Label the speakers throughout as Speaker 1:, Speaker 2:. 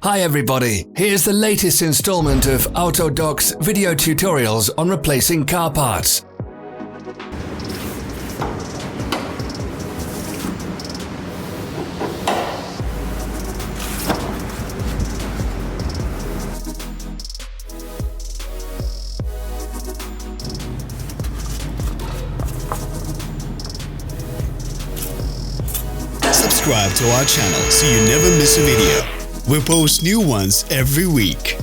Speaker 1: Hi everybody, here's the latest installment of Autodoc's video tutorials on replacing car parts.
Speaker 2: Subscribe to our channel so you never miss a video. We post new ones every week.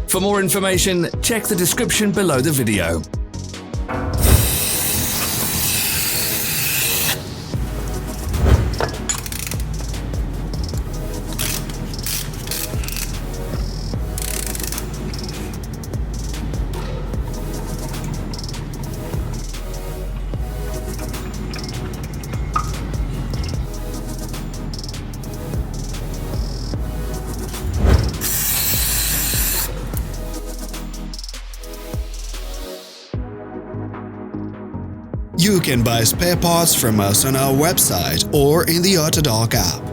Speaker 1: For more information, check the description below the video.
Speaker 2: You can buy spare parts from us on our website or in the Autodoc app.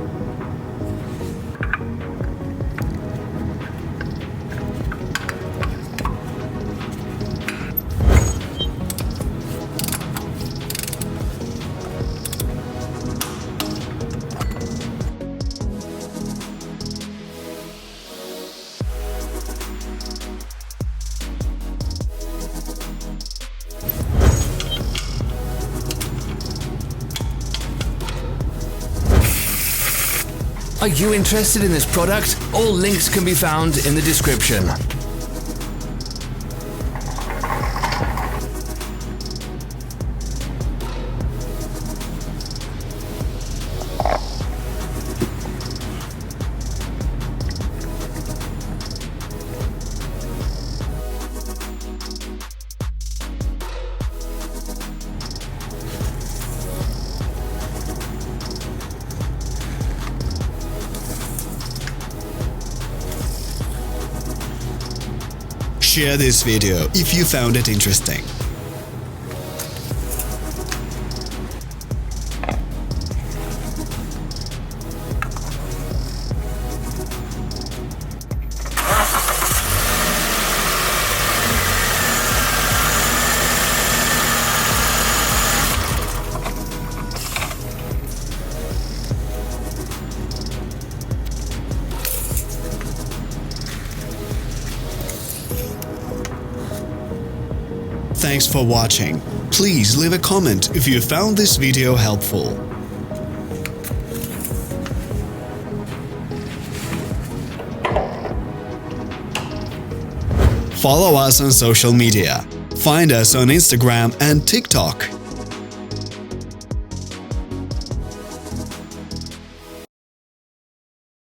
Speaker 1: Are you interested in this product? All links can be found in the description.
Speaker 2: Share this video if you found it interesting. Thanks for watching. Please leave a comment if you found this video helpful. Follow us on social media. Find us on Instagram and TikTok.